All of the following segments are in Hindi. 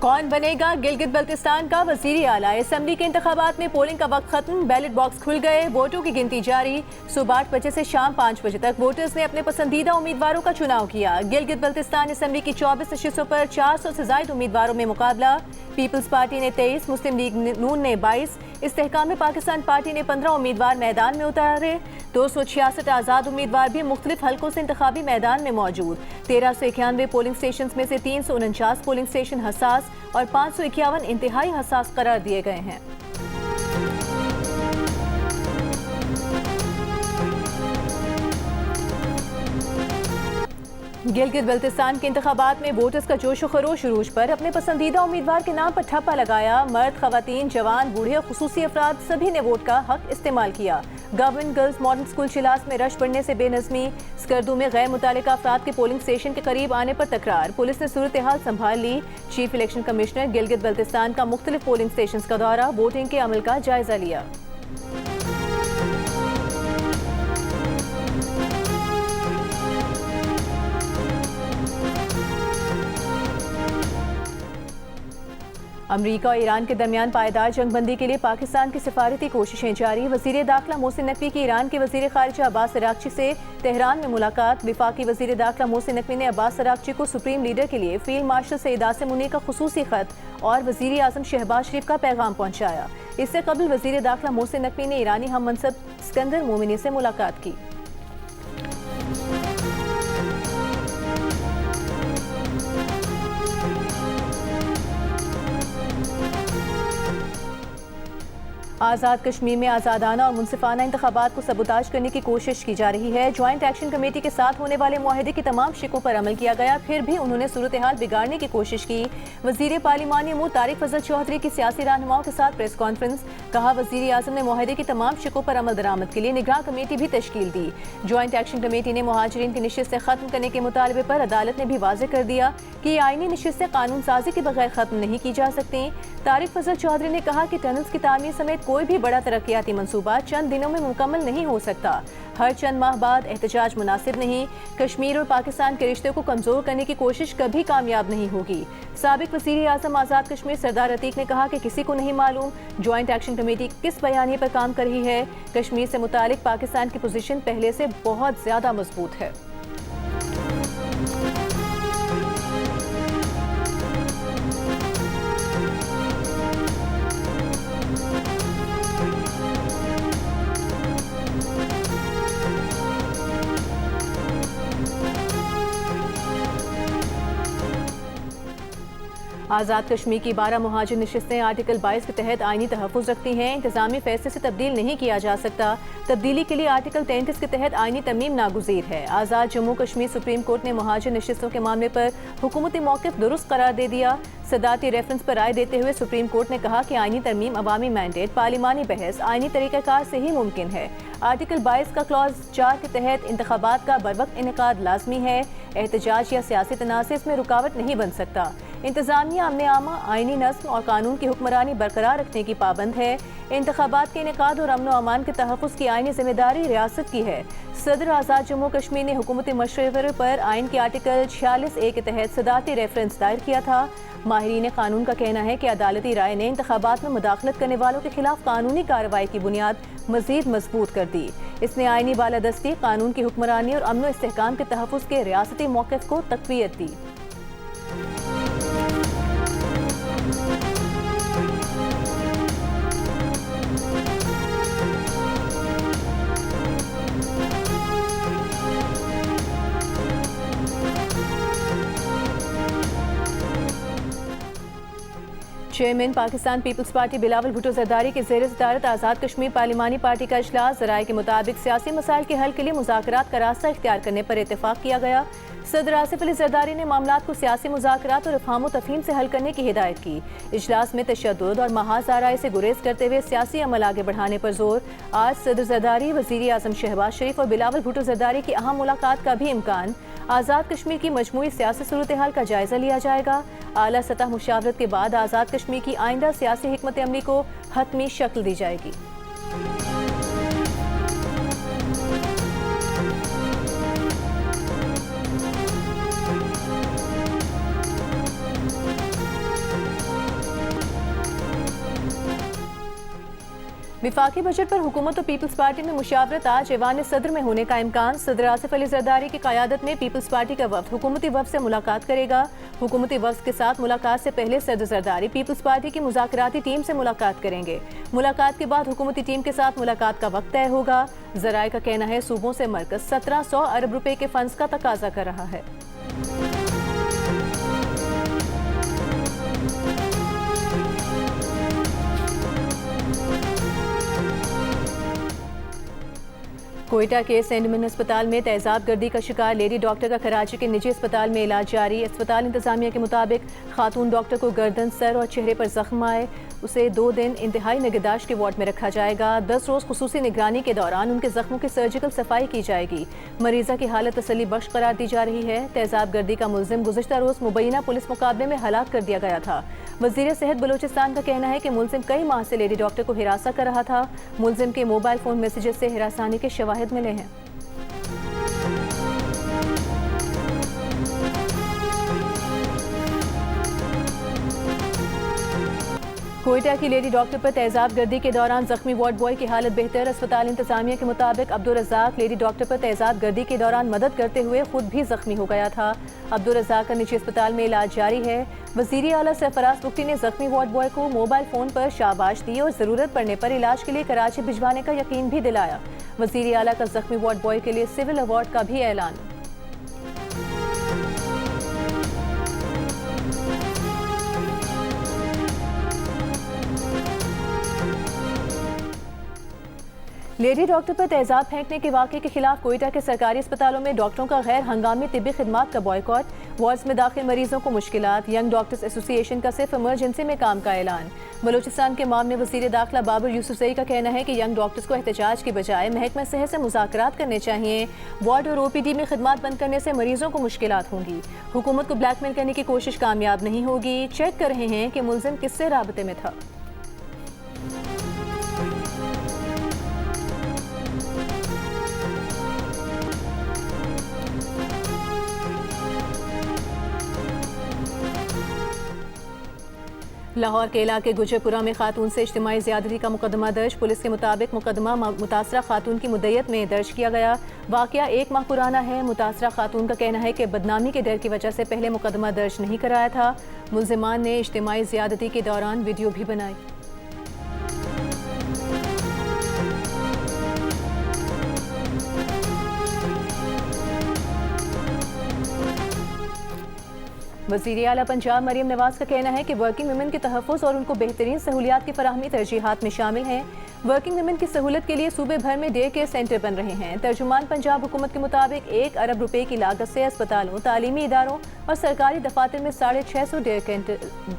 कौन बनेगा गिलगित बल्तिस्तान का वजीर आला। असेंबली के इंतखाबात में पोलिंग का वक्त खत्म, बैलेट बॉक्स खुल गए, वोटों की गिनती जारी। सुबह 8 बजे से शाम 5 बजे तक वोटर्स ने अपने पसंदीदा उम्मीदवारों का चुनाव किया। गिलगित बल्तिस्तान असेंबली की 24 नशिस्तों पर 400 से ज्यादा उम्मीदवारों में मुकाबला। पीपल्स पार्टी ने 23, मुस्लिम लीग नून ने 22, इस्तेहकाम पाकिस्तान पार्टी ने 15 उम्मीदवार मैदान में उतारे। 266 आज़ाद उम्मीदवार भी मुख्तलिफ हलकों से इंतखाबी मैदान में मौजूद। 1391 पोलिंग स्टेशन में से 349 पोलिंग स्टेशन हसास और 551 इंतहाई हसास करार दिए गए हैं। गिलगित बल्तिस्तान के इंतखाबात में वोटर्स का जोश व खरोश उरूज पर। अपने पसंदीदा उम्मीदवार के नाम पर ठप्पा लगाया। मर्द, खवातीन, जवान, बूढ़े और खुसूसी अफराद सभी ने वोट का हक इस्तेमाल किया। गवर्नमेंट गर्ल्स मॉडल स्कूल शिलास में रश पड़ने से बेनज़मी। स्कर्दू में गैर मुतालिका अफराद के पोलिंग स्टेशन के करीब आने पर तकरार। पुलिस ने सूरत हाल संभाल ली। Chief election commissioner Gilgit Baltistan का मुख्तलिफ पोलिंग स्टेशन का दौरा, वोटिंग के अमल का जायजा लिया। अमरीका और ईरान के दरमियान पायदार जंगबंदी के लिए पाकिस्तान की सिफारती कोशिशें जारी। वज़ीर दाखिला मोहसिन नकवी की ईरान के वज़ीर ख़ारिजा अब्बास अराग़ची से तेहरान में मुलाकात। विफाकी वज़ीर दाखिला मोहसिन नकवी ने अब्बास अराग़ची को सुप्रीम लीडर के लिए फील्ड मार्शल सईद आसिम मुनीर का खुसूसी ख़त और वज़ीर आज़म शहबाज शरीफ का पैगाम पहुँचाया। इससे कबल वज़ीर दाखिला मोहसिन नकवी ने ईरानी हम मनसब सिकंदर मोमिनी से मुलाकात की। आज़ाद कश्मीर में आज़ादाना और मुनसिफाना इंतखाबात को सबूताज करने की कोशिश की जा रही है। ज्वाइंट एक्शन कमेटी के साथ होने वाले मुआहदे की तमाम शिकों पर अमल किया गया, फिर भी उन्होंने सूरत हाल बिगाड़ने की कोशिश की। वज़ीर पार्लिमानी अमूर तारिक फजल चौधरी की सियासी रहनुमाओं के साथ प्रेस कॉन्फ्रेंस। कहा, वज़ीर आज़म ने मुआहदे की तमाम शिकों पर अमल दरामद के लिए निगरान कमेटी भी तश्कील दी। ज्वाइंट एक्शन कमेटी ने मुहाजिरीन की नशिस्तें खत्म करने के मुतालबे पर अदालत ने भी वाज़ेह कर दिया कि आईनी नशिस्तें कानून साजी के बगैर खत्म नहीं की जा सकती। तारिक फजल चौधरी ने कहा कि टनल्स की तामीर समेत कोई भी बड़ा तरक्याती मंसूबा चंद दिनों में मुकम्मल नहीं हो सकता। हर चंद माह बाद एहतजाज मुनासिब नहीं। कश्मीर और पाकिस्तान के रिश्ते को कमजोर करने की कोशिश कभी कामयाब नहीं होगी। साबिक वज़ीर आज़म आज़ाद कश्मीर सरदार अतीक ने कहा कि किसी को नहीं मालूम ज्वाइंट एक्शन कमेटी किस बयानी पर काम कर रही है। कश्मीर से मुतालिक पाकिस्तान की पोजीशन पहले से बहुत ज्यादा मजबूत है। आज़ाद कश्मीर की 12 मुहाजिर नशिस्तें आर्टिकल 22 के तहत आईनी तहफ़्फ़ुज़ रखती हैं। इंतज़ामी फैसले से तब्दील नहीं किया जा सकता। तब्दीली के लिए आर्टिकल 33 के तहत आईनी तरमीम नागुज़ीर है। आज़ाद जम्मू कश्मीर सुप्रीम कोर्ट ने मुहाजिर नशिस्तों के मामले पर हुकूमती मौक़िफ़ दुरुस्त करार दे दिया। सदाती रेफरेंस पर राय देते हुए सुप्रीम कोर्ट ने कहा कि आईनी तरमीम, अवामी मैंडेट, पार्लिमानी बहस आईनी तरीक़ाकार से ही मुमकिन है। आर्टिकल 22 का क्लॉज 4 के तहत इंतखाबात का बरवक्त इनेकाद लाजमी है। एहतजाज या सियासी तनाज़े इसमें रुकावट नहीं बन सकता। इंतज़ामिया अमन आमा, आईनी नज़्म और कानून की हुक्मरानी बरकरार रखने की पाबंद है। इंतखाबात के इनेकाद और अमन अमान के तहफ़्फ़ुज़ की आईनी जिम्मेदारी रियासत की है। सदर आज़ाद जम्मू कश्मीर ने हुकूमती मशवरे पर आइन के आर्टिकल 46A के तहत सदाती रेफरेंस दायर किया था। माहिरीन कानून का कहना है कि अदालती राय ने इंतखाबात में मुदाखलत करने वालों के खिलाफ कानूनी कार्रवाई की बुनियाद मज़ीद मजबूत कर दी। इसने आईनी बालादस्ती, कानून की हुक्मरानी और अमन इस्तेहकाम के तहफ़्फ़ुज़ के रियासती मौक़िफ़ को तक़वियत दी। Chairman Pakistan Peoples Party Bilawal Bhutto Zardari के ज़ेर सदारत आज़ाद कश्मीर पार्लिमानी पार्टी का इजलास। ज़राए के मुताबिक सियासी मसाइल के हल के लिए मुज़ाकरात का रास्ता इख्तियार करने पर इत्तेफाक किया गया। सदर आसिफ अली जरदारी ने मामलात को सियासी मुज़ाकरात और अफ़हाम तफ़हीम से हल करने की हिदायत की। इजलास में तशद्दुद और महाज आराई से गुरेज करते हुए सियासी अमल आगे बढ़ाने पर जोर। आज सदर जरदारी, वज़ीर आज़म शहबाज शरीफ और बिलावल भुट्टो जरदारी की अहम मुलाकात का भी इम्कान। आज़ाद कश्मीर की मजमूई सियासी सूरत हाल का जायजा लिया जाएगा। आला सतह मुशावरत के बाद आज़ाद कश्मीर की आइंदा सियासी हिकमत अमली को हतमी शक्ल दी जाएगी। विफाकी बजट पर हुकूमत और पीपल्स पार्टी में मुशावरत। आज ऐवान सदर में होने का इम्कान। सदर आसिफ अली जरदारी की क़यादत में पीपल्स पार्टी का वफ्द हुकूमती वफ्द से मुलाकात करेगा। हुकूमती वफ्द के साथ मुलाकात से पहले सदर जरदारी पीपल्स पार्टी की मुज़ाकराती टीम से मुलाकात करेंगे। मुलाकात के बाद हुकूमती टीम के साथ मुलाकात का वक्त तय होगा। ज़राए का कहना है सूबों से मरकज़ 1700 अरब रुपए के फंड्स का तकाजा कर रहा है। कोयटा के सेंट मिन अस्पताल में तेजाब गर्दी का शिकार लेडी डॉक्टर का कराची के निजी अस्पताल में इलाज जारी। अस्पताल इंतजामिया के मुताबिक खातून डॉक्टर को गर्दन, सर और चेहरे पर जख्म आए। उसे 2 दिन इंतहाई निगहदाश्त के वार्ड में रखा जाएगा। 10 रोज़ खुसूसी निगरानी के दौरान उनके जख्मों की सर्जिकल सफाई की जाएगी। मरीजा की हालत तसल्ली बख्श करार दी जा रही है। तेजाब गर्दी का मुलजिम गुज़िश्ता रोज़ मुबैना पुलिस मुकाबले में हलाक कर दिया गया था। वज़ीर सेहत बलूचिस्तान का कहना है कि मुलजिम कई माह से लेडी डॉक्टर को हिरासा कर रहा था। मुलजिम के मोबाइल फ़ोन मैसेजेस से हिरासानी के शवाहिद मिले हैं। कोयटा की लेडी डॉक्टर पर तेजाब गर्दी के दौरान जख्मी वार्ड बॉय की हालत बेहतर। अस्पताल इंतजामिया के मुताबिक अब्दुल रज़ाक लेडी डॉक्टर पर तेजाब गर्दी के दौरान मदद करते हुए खुद भी जख्मी हो गया था। अब्दुल रज़ाक का निजी अस्पताल में इलाज जारी है। वज़ीर आला सरफराज बुख्ती ने जख्मी वार्ड बॉय को मोबाइल फ़ोन पर शाबाश दी और ज़रूरत पड़ने पर इलाज के लिए कराची भिजवाने का यकीन भी दिलाया। वज़ीर आला का जख्मी वार्ड बॉय के लिए सिविल अवार्ड का भी ऐलान। लेडी डॉक्टर पर तेजाब फेंकने के वाक़े के खिलाफ कोयटा के सरकारी अस्पतालों में डॉक्टरों का गैर हंगामी तिब्बी खिदमात का बॉयकॉट। वार्ड्स में दाखिल मरीजों को मुश्किलात। यंग डॉक्टर्स एसोसिएशन का सिर्फ इमरजेंसी में काम का ऐलान। बलूचिस्तान के मामले वज़ीर दाखिला बाबर यूसुफजई का कहना है कि यंग डॉक्टर्स को एहतजाज के बजाय महकमा सेहत से मुज़ाकरात करने चाहिए। वार्ड और OPD में खिदमात बंद करने से मरीजों को मुश्किलात होंगी। हुकूमत को ब्लैकमेल करने की कोशिश कामयाब नहीं होगी। चेक कर रहे हैं कि मुलजिम किससे राबते में था। लाहौर के इलाके गुजरपुरा में खातून से इज्तिमाई ज़्यादती का मुकदमा दर्ज। पुलिस के मुताबिक मुकदमा मुतासरा खातून की मुद्दत में दर्ज किया गया। वाक़या 1 माह पुराना है। मुतासरा खातून का कहना है कि बदनामी के डर की वजह से पहले मुकदमा दर्ज नहीं कराया था। मुल्ज़िमान ने इज्तिमाई ज़्यादती के दौरान वीडियो भी बनाई। वज़ीर आला पंजाब मरियम नवाज का कहना है कि वर्किंग वुमेन के तहफ़्फ़ुज़ और उनको बेहतरीन सहूलियात की फराहमी तरजीहात में शामिल हैं। वर्किंग वुमेन की सहूलत के लिए सूबे भर में डे केयर सेंटर बन रहे हैं। तर्जुमान पंजाब हुकूमत के मुताबिक 1 अरब रुपए की लागत से अस्पतालों, तालीमी इदारों और सरकारी दफातर में 650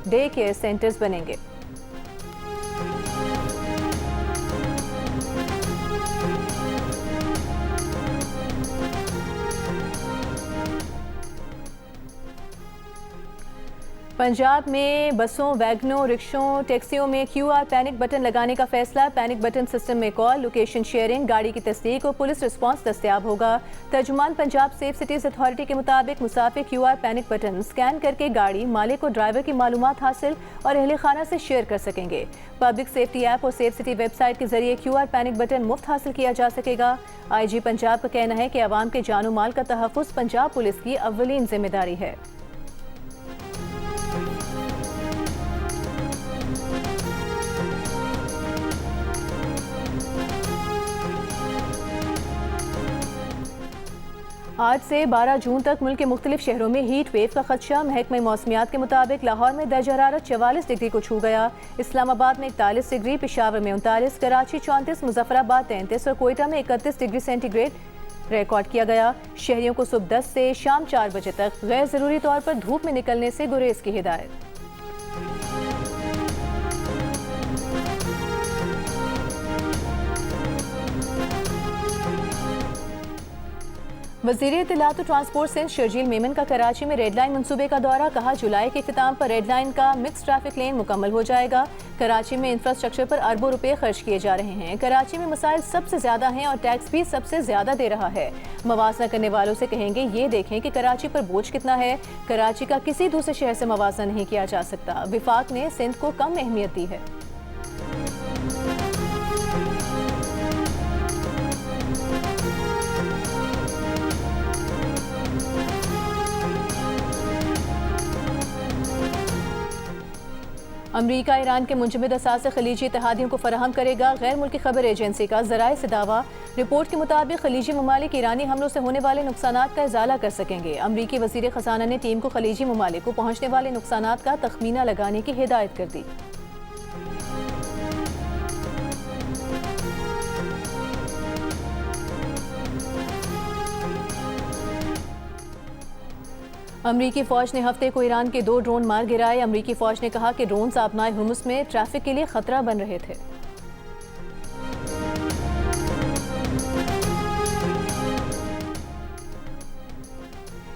डे केयर सेंटर्स बनेंगे। पंजाब में बसों, वैगनों, रिक्शों, टैक्सियों में QR पैनिक बटन लगाने का फैसला। पैनिक बटन सिस्टम में कॉल, लोकेशन शेयरिंग, गाड़ी की तस्दीक और पुलिस रिस्पांस दस्तयाब होगा। तर्जुमान पंजाब सेफ सिटीज़ अथॉरिटी के मुताबिक मुसाफिर QR पैनिक बटन स्कैन करके गाड़ी, मालिक और ड्राइवर की मालूमात हासिल और अहले खाना से शेयर कर सकेंगे। पब्लिक सेफ्टी ऐप और सेफ सिटी वेबसाइट के जरिए QR पैनिक बटन मुफ्त हासिल किया जा सकेगा। IG पंजाब का कहना है कि अवाम के जानो माल का तहफ़्फ़ुज़ पंजाब पुलिस की अव्वलीन जिम्मेदारी है। आज से 12 जून तक मुल्क के मुख्तलिफ शहरों में हीट वेव का खदशा। महकमा मौसमियात के मुताबिक लाहौर में दर्जा हरारत 44 डिग्री को छू गया। इस्लामाबाद में 41 डिग्री, पेशावर में 39, कराची 34, मुजफ्फराबाद 33 और कोयटा में 31 डिग्री सेंटीग्रेड रिकॉर्ड किया गया। शहरियों को सुबह 10 से शाम 4 बजे तक गैर ज़रूरी तौर पर धूप में निकलने से गुरेज की हिदायत। वज़ीर इत्तलात और ट्रांसपोर्ट सिंध शर्जील मेमन का कराची में रेड लाइन मनसूबे का दौरा। कहा जुलाई के इख्तिताम पर रेड लाइन का मिक्स ट्रैफिक लेन मुकम्मल हो जाएगा। कराची में इंफ्रास्ट्रक्चर पर अरबों रुपए खर्च किए जा रहे हैं। कराची में मसाइल सबसे ज़्यादा हैं और टैक्स भी सबसे ज़्यादा दे रहा है। मवाजना करने वालों से कहेंगे ये देखें कि कराची पर बोझ कितना है। कराची का किसी दूसरे शहर से मवाजना नहीं किया जा सकता। विफाक ने सिंध को कम अहमियत दी है। अमरीका ईरान के मुंजमद असासे खलीजी इत्तेहादियों को फराहम करेगा। गैर मुल्की खबर एजेंसी का ज़राए से दावा। रिपोर्ट के मुताबिक खलीजी ममालिक ईरानी हमलों से होने वाले नुकसानात का इजाला कर सकेंगे। अमरीकी वज़ीर ख़ज़ाना ने टीम को खलीजी ममालिक को पहुँचने वाले नुकसानात का तखमीना लगाने की हिदायत कर दी। अमरीकी फ़ौज ने हफ्ते को ईरान के 2 ड्रोन मार गिराए। अमरीकी फ़ौज ने कहा कि ड्रोन आबनाए हुर्मुज़ में ट्रैफिक के लिए खतरा बन रहे थे।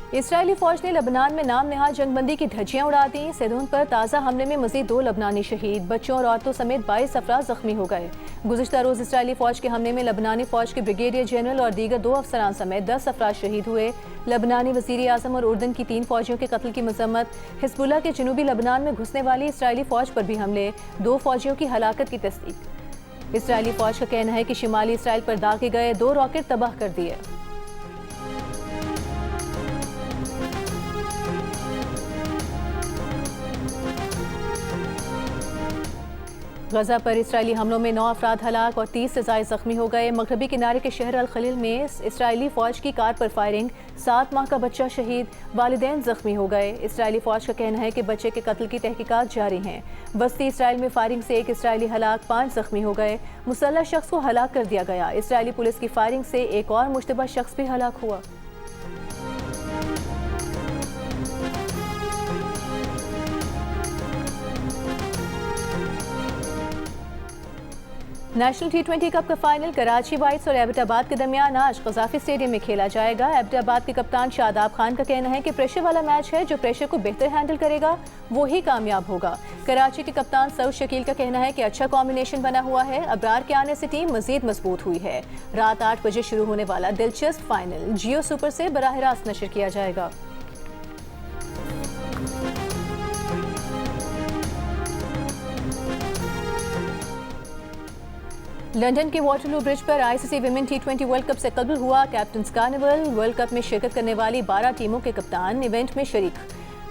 इसराइली फ़ौज ने लबनान में नाम नहाद जंगबंदी की धज्जियां उड़ा दी। सेदून पर ताज़ा हमले में मज़ीद 2 लबनानी शहीद, बच्चों और औरतों समेत 22 अफराद ज़ख्मी हो गए। गुज़िश्ता रोज़ इसराइली फ़ौज के हमले में लबनानी फ़ौज के ब्रिगेडियर जनरल और दीगर 2 अफसरान समेत 10 अफराद शहीद हुए। लबनानी वज़ीर आज़म और उर्दन की 3 फ़ौजियों के कत्ल की मज़म्मत। हिज़्बुल्लाह के जनूबी लबनान में घुसने वाली इसराइली फ़ौज पर भी हमले, 2 फ़ौजियों की हलाकत की तस्दीक। इसराइली फ़ौज का कहना है कि शिमाली इसराइल पर दागे गए 2 रॉकेट तबाह कर दिए। गजा पर इसराइली हमलों में 9 अफराद हलाक और 30 से ज़ायद ज़ख्मी हो गए। मगरबी किनारे के शहर अल खलील में इसराइली फ़ौज की कार पर फायरिंग, 7 माह का बच्चा शहीद, वालिदैन ज़ख्मी हो गए। इसराइली फ़ौज का कहना है कि बच्चे के कत्ल की तहकीकात जारी हैं। वस्ती इसराइल में फायरिंग से 1 इसराइली हलाक, 5 ज़ख्मी हो गए। मुसल्लह शख्स को हलाक कर दिया गया। इसराइली पुलिस की फायरिंग से एक और मुश्तबा शख्स भी हलाक हुआ। नेशनल T20 कप का फाइनल कराची वाइट्स और एबटाबाद के दरमियान आज कज़ाफ़ी स्टेडियम में खेला जाएगा। एबटाबाद के कप्तान शादाब खान का कहना है कि प्रेशर वाला मैच है, जो प्रेशर को बेहतर हैंडल करेगा वो ही कामयाब होगा। कराची के कप्तान सऊद शकील का कहना है कि अच्छा कॉम्बिनेशन बना हुआ है। अबरार के आने से टीम मजीद मजबूत हुई है। रात 8 बजे शुरू होने वाला दिलचस्प फाइनल जियो सुपर से बराह रास्त नशर किया जाएगा। लंदन के वाटरलू ब्रिज पर ICC women T20 world cup से कबल हुआ कैप्टन्स कार्निवल। वर्ल्ड कप में शिरकत करने वाली 12 टीमों के कप्तान इवेंट में शरीक।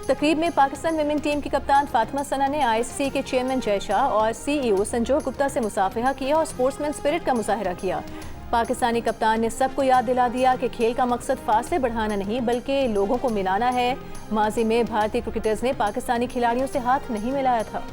तकरीब में पाकिस्तान विमेन टीम की कप्तान फातिमा सना ने ICC के चेयरमैन जय शाह और CEO संजोग गुप्ता से मुसाफिहा किया और स्पोर्ट्समैन स्पिरिट का मुजाहिरा किया। पाकिस्तानी कप्तान ने सबको याद दिला दिया कि खेल का मकसद फासले बढ़ाना नहीं बल्कि लोगों को मिलाना है। माजी में भारतीय क्रिकेटर्स ने पाकिस्तानी खिलाड़ियों से हाथ नहीं मिलाया था।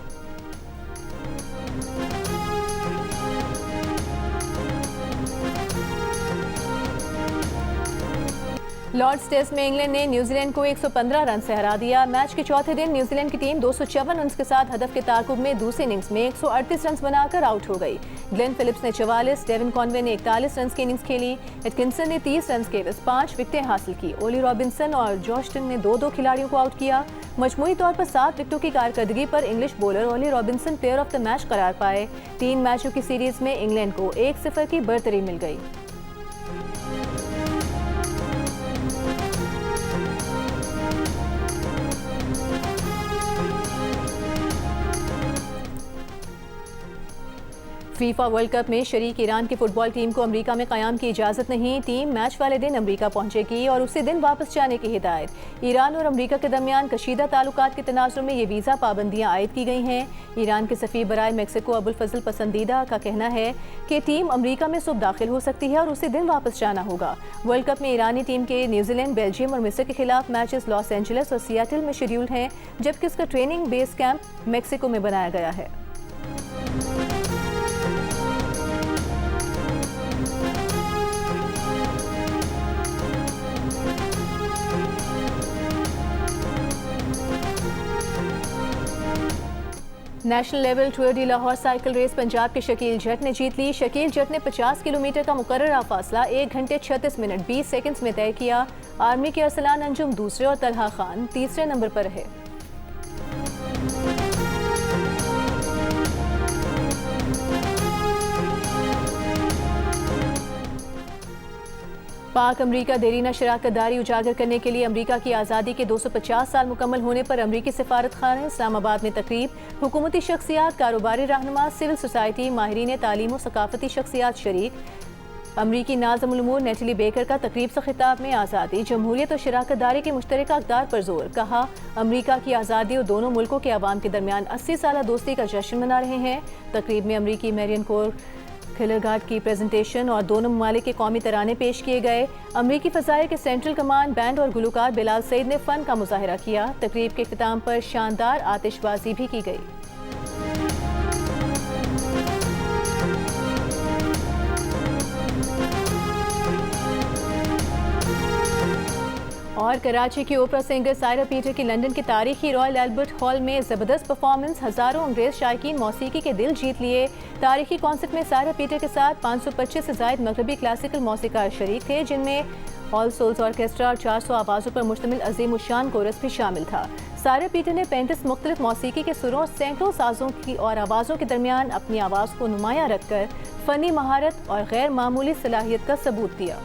लॉर्ड्स टेस्ट में इंग्लैंड ने न्यूजीलैंड को 115 रन से हरा दिया। मैच के चौथे दिन न्यूजीलैंड की टीम 254 रन के साथ हदफ के ताकुब में दूसरी इनिंग्स में 138 रन बनाकर आउट हो गई। ग्लेन फिलिप्स ने 44, डेविन कॉनवे ने 41 रन की इनिंग्स खेली। एटकिंसन ने 30 रन के एवज 5 विकेटें हासिल की। ओली रॉबिन्सन और जॉस्टन ने 2-2 खिलाड़ियों को आउट किया। मजमूई तौर पर 7 विकेटों की कारकर्दगी पर English bowler Ollie Robinson player of the match करार पाए। 3 मैचों की सीरीज में इंग्लैंड को 1-0 की बढ़तरी मिल गई। फीफा वर्ल्ड कप में शरीक ईरान की फुटबॉल टीम को अमेरिका में क़याम की इजाज़त नहीं। टीम मैच वाले दिन अमेरिका पहुंचेगी और उसी दिन वापस जाने की हिदायत। ईरान और अमेरिका के दरमियान कशीदा ताल्लुकात के तनाज़ुर में ये वीज़ा पाबंदियां आयद की गई हैं। ईरान के सफ़ीर बराए मेक्सिको अबुल फजल पसंदीदा का कहना है कि टीम अमेरिका में सुबह दाखिल हो सकती है और उसी दिन वापस जाना होगा। वर्ल्ड कप में ईरानी टीम के न्यूजीलैंड, बेल्जियम और मिस्र के खिलाफ मैचेस लॉस एंजलिस और सियाटल में शेड्यूल्ड हैं, जबकि इसका ट्रेनिंग बेस कैंप मेक्सिको में बनाया गया है। National level tour de Lahore cycle race Punjab के शकील जट ने जीत ली। शकील जट ने 50 किलोमीटर का मुकर्ररा फासला 1 घंटे 36 मिनट 20 सेकंड्स में तय किया। आर्मी के अरसलान अंजुम दूसरे और तलहा खान तीसरे नंबर पर रहे। पाक अमरीका देरीना शराकतदारी उजागर करने के लिए अमरीका की आज़ादी के 250 साल मुकम्मल होने पर अमरीकी सफारत खाना इस्लामाबाद में तकरीब। हुकूमती शख्सियात, कारोबारी रहनुमा, सिविल सोसाइटी, माहिरीन तालीम और सकाफती शख्सियात शरीक। अमरीकी नाज़िमुल उमूर नेटली बेकर का तकरीब से खिताब में आज़ादी, जमहूरियत और शराकत दारी के मुश्तरका अक़दार पर जोर। कहा, अमरीका की आज़ादी और दोनों मुल्कों के अवाम के दरमियान 80 साला दोस्ती का जश्न मना रहे हैं। तकरीब में अमरीकी मेरियन कोर खिलरगार्ड की प्रेजेंटेशन और दोनों ममालिक के कौमी तराने पेश किए गए। अमरीकी फ़ज़ाइल के सेंट्रल कमांड बैंड और गुलकार बिलाल सईद ने फ़न का मुज़ाहरा किया। तकरीब के इख्तिताम पर शानदार आतिशबाजी भी की गई। और कराची की ओपरा सिंगर सायरा पीटर की लंदन के तारीखी रॉयल एल्बर्ट हॉल में ज़बरदस्त परफॉर्मेंस, हज़ारों अंग्रेज़ शायकीन मौसीकी के दिल जीत लिए। तारीखी कॉन्सर्ट में सायरा पीटर के साथ 525 से ज़ायद मगरबी क्लासिकल मौसीकार शरीक थे, जिनमें ऑल सोल्स ऑर्केस्ट्रा और 400 आवाज़ों पर मुश्तमिल अजीम उशान कोरस भी शामिल था। सायरा पीटर ने 35 मुख्तलिफ मौसीकी के सुरों और सैकड़ों साजों की और आवाज़ों के दरमियान अपनी आवाज़ को नुमायां रखकर फ़नी महारत और गैर मामूली सलाहियत का सबूत दिया।